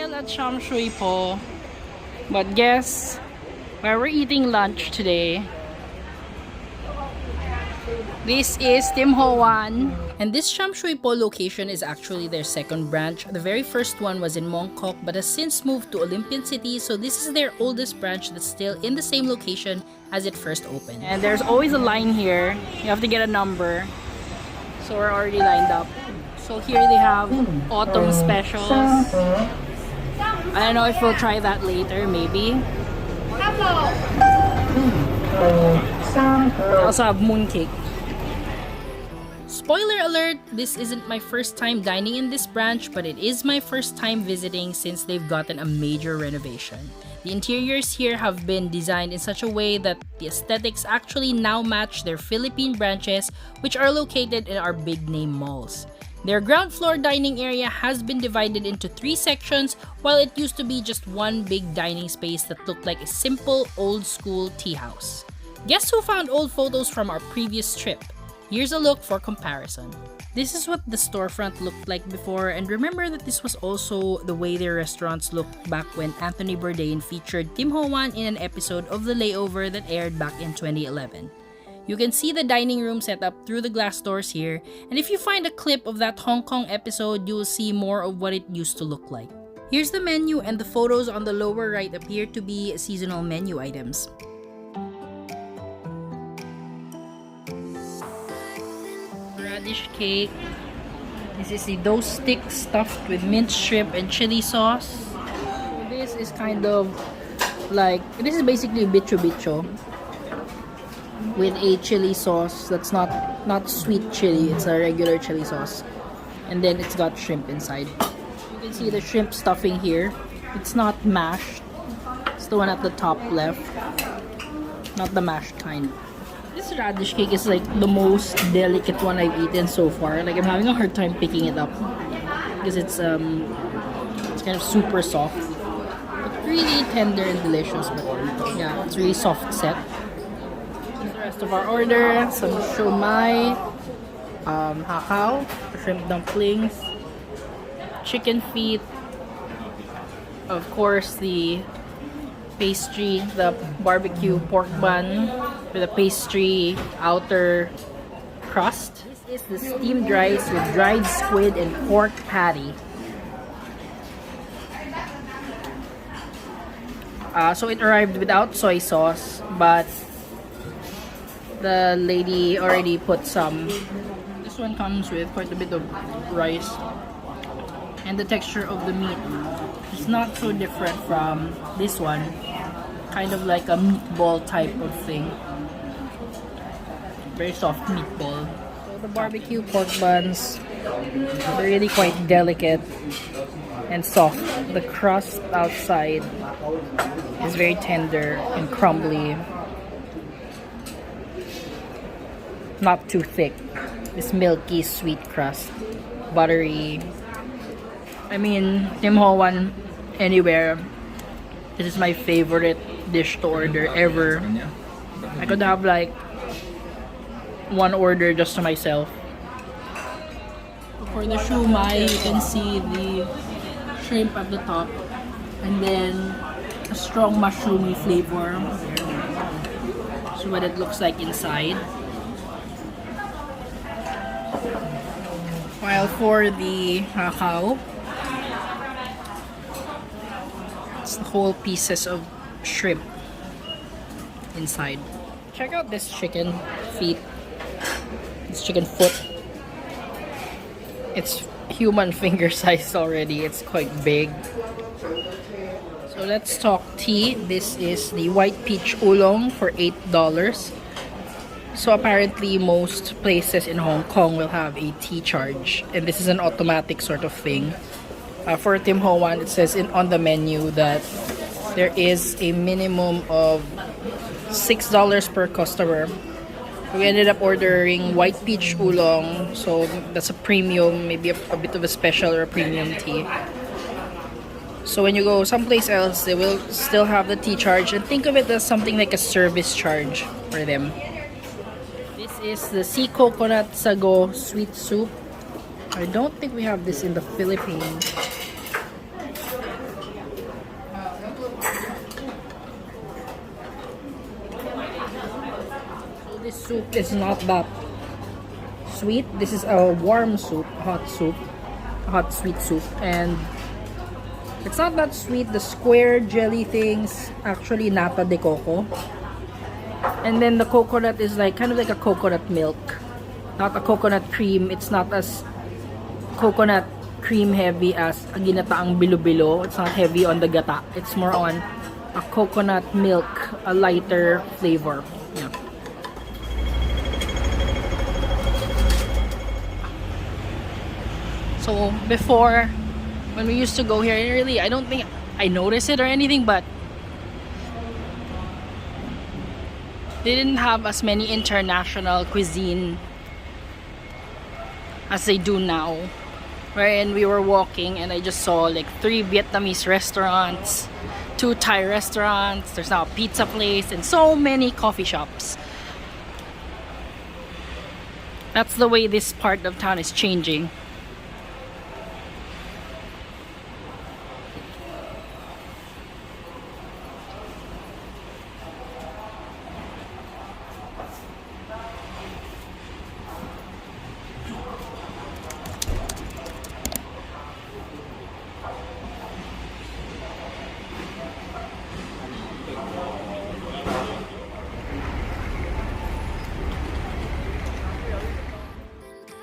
Still at Sham Shui Po. But guess where we're eating lunch today? This is Tim Ho Wan. And this Sham Shui Po location is actually their second branch. The very first one was in Mongkok but has since moved to Olympian City. So this is their oldest branch that's still in the same location as it first opened. And there's always a line here. You have to get a number. So we're already lined up. So here they have autumn specials. I don't know if we'll try that later, maybe. They also have mooncake. Spoiler alert, this isn't my first time dining in this branch, but it is my first time visiting since they've gotten a major renovation. The interiors here have been designed in such a way that the aesthetics actually now match their Philippine branches, which are located in our big name malls. Their ground floor dining area has been divided into 3 sections, while it used to be just one big dining space that looked like a simple old school tea house. Guess who found old photos from our previous trip? Here's a look for comparison. This is what the storefront looked like before, and remember that this was also the way their restaurants looked back when Anthony Bourdain featured Tim Ho Wan in an episode of The Layover that aired back in 2011. You can see the dining room set up through the glass doors here, and if you find a clip of that Hong Kong episode, you will see more of what it used to look like. Here's the menu, and the photos on the lower right appear to be seasonal menu items. Radish cake. This is the dough stick stuffed with minced shrimp and chili sauce. So this is kind of like, this is basically bicho bicho with a chili sauce that's not sweet chili, it's a regular chili sauce. And then it's got shrimp inside. You can see the shrimp stuffing here. It's not mashed. It's the one at the top left. Not the mashed kind. This radish cake is like the most delicate one I've eaten so far. Like I'm having a hard time picking it up because it's kind of super soft, but really tender and delicious. But yeah, it's really soft set. Here's the rest of our order: some shumai, hakao, shrimp dumplings, chicken feet, of course the pastry, the barbecue pork bun with a pastry outer crust. This is the steamed rice with dried squid and pork patty. So it arrived without soy sauce, but the lady already put some. This one comes with quite a bit of rice, and the texture of the meat is not so different from this one. Kind of like a meatball type of thing. Very soft meatball. So the barbecue pork buns are really quite delicate and soft. The crust outside is very tender and crumbly. Not too thick. This milky sweet crust. Buttery. I mean, Tim Ho Wan anywhere. This is my favorite dish to order ever. I could have like one order just to myself. For the shumai, you can see the shrimp at the top and then a strong mushroomy flavor. So what it looks like inside. While for the hakao, it's the whole pieces of shrimp inside. Check out this chicken feet. This chicken foot. It's human finger size already. It's quite big. So let's talk tea. This is the white peach oolong for $8. So apparently most places in Hong Kong will have a tea charge, and this is an automatic sort of thing. For Tim Ho Wan, it says on the menu that there is a minimum of $6 per customer. We ended up ordering white peach oolong, so that's a premium, maybe a bit of a special or a premium tea. So when you go someplace else, they will still have the tea charge, and think of it as something like a service charge for them. This is the sea coconut sago sweet soup. I don't think we have this in the Philippines. This soup is not that sweet. This is a warm soup, hot sweet soup, and it's not that sweet. The square jelly things actually nata de coco, and then the coconut is like kind of like a coconut milk, not a coconut cream. It's not as coconut cream heavy as a ginataang bilo-bilo. It's not heavy on the gata. It's more on a coconut milk, a lighter flavor. Yeah. So before, when we used to go here, really, I don't think I noticed it or anything, but they didn't have as many international cuisine as they do now. Wherein we were walking and I just saw like 3 Vietnamese restaurants, 2 Thai restaurants, there's now a pizza place, and so many coffee shops. That's the way this part of town is changing.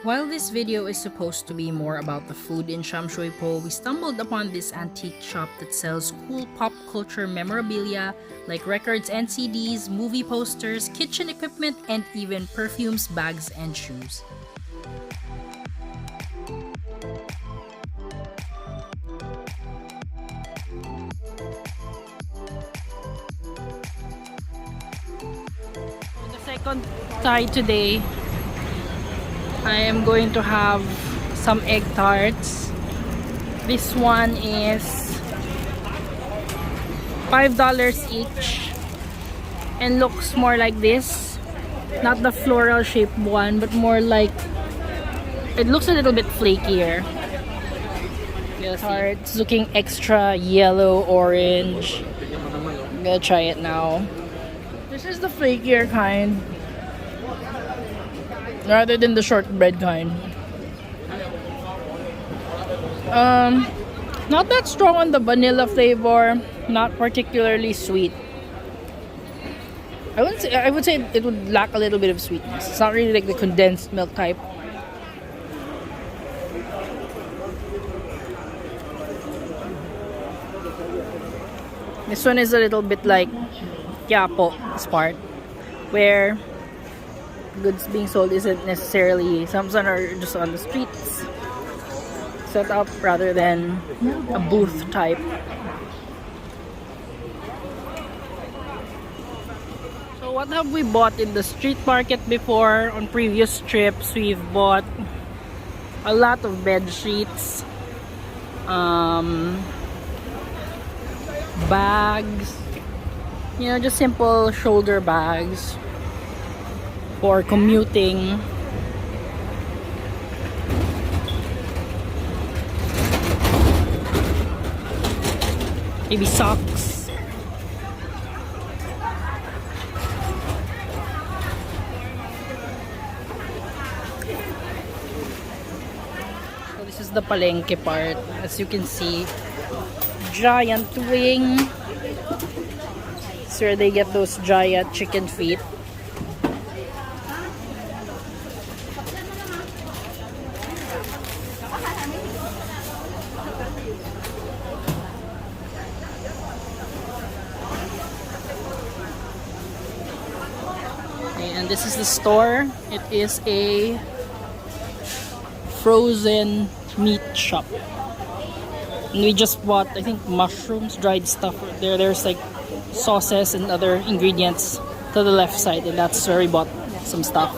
While this video is supposed to be more about the food in Sham Shui Po, we stumbled upon this antique shop that sells cool pop culture memorabilia like records and CDs, movie posters, kitchen equipment, and even perfumes, bags, and shoes. For the second Thai today, I am going to have some egg tarts. This one is $5 each and looks more like this. Not the floral shaped one, but more like, it looks a little bit flakier. Tarts looking extra yellow orange. I'm gonna try it now. This is the flakier kind, rather than the shortbread kind. Not that strong on the vanilla flavor, not particularly sweet. I would say it would lack a little bit of sweetness. It's not really like the condensed milk type. This one is a little bit like Quiapo, this part, where goods being sold isn't necessarily, some are just on the streets set up rather than a booth type. So what have we bought in the street market before? On previous trips, we've bought a lot of bed sheets, bags, you know, just simple shoulder bags for commuting. Maybe socks. So this is the palengke part. As you can see, giant wing. It's where they get those giant chicken feet. And this is the store. It is a frozen meat shop. And we just bought, I think, mushrooms, dried stuff. There's like sauces and other ingredients to the left side, and that's where we bought some stuff.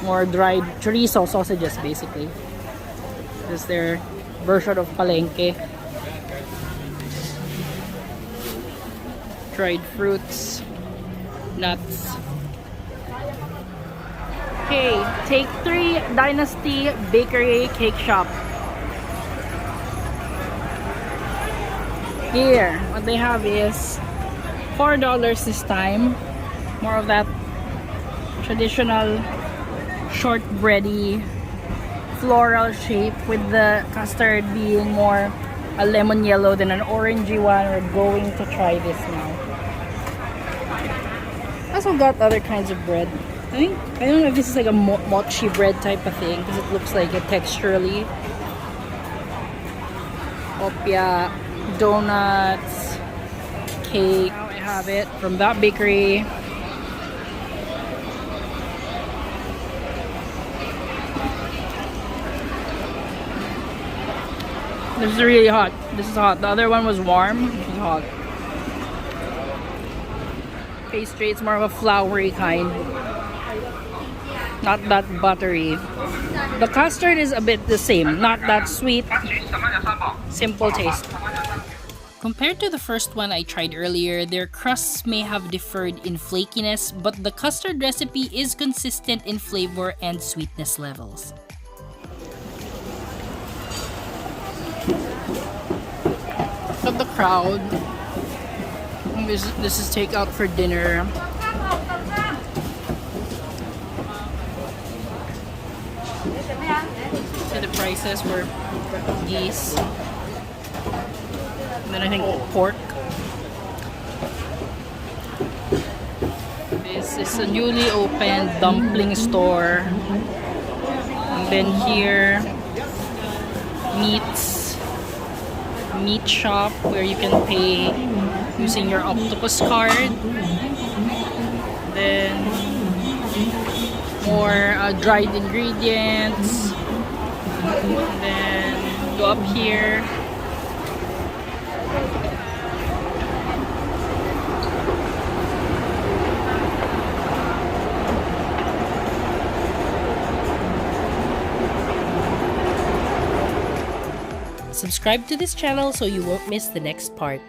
More dried chorizo sausages, basically. This is their version of palengke. Dried fruits, nuts. Okay, take 3 Dynasty Bakery Cake Shop. Here, what they have is $4 this time. More of that traditional shortbready floral shape, with the custard being more a lemon yellow than an orangey one. We're going to try this now. I also got other kinds of bread. I don't know if this is like a mochi bread type of thing, because it looks like it texturally. Opia, donuts, cake. Now I have it from that bakery. This is really hot. This is hot. The other one was warm. This is hot. Pastry, it's more of a floury kind. Not that buttery. The custard is a bit the same. Not that sweet. Simple taste. Compared to the first one I tried earlier, their crusts may have differed in flakiness, but the custard recipe is consistent in flavor and sweetness levels. Look at the crowd. This is takeout for dinner. See the prices for geese. And then I think pork. This is a newly opened dumpling store. And then here, meat shop where you can pay using your octopus card. Then more dried ingredients. And then go up here. Subscribe to this channel so you won't miss the next part.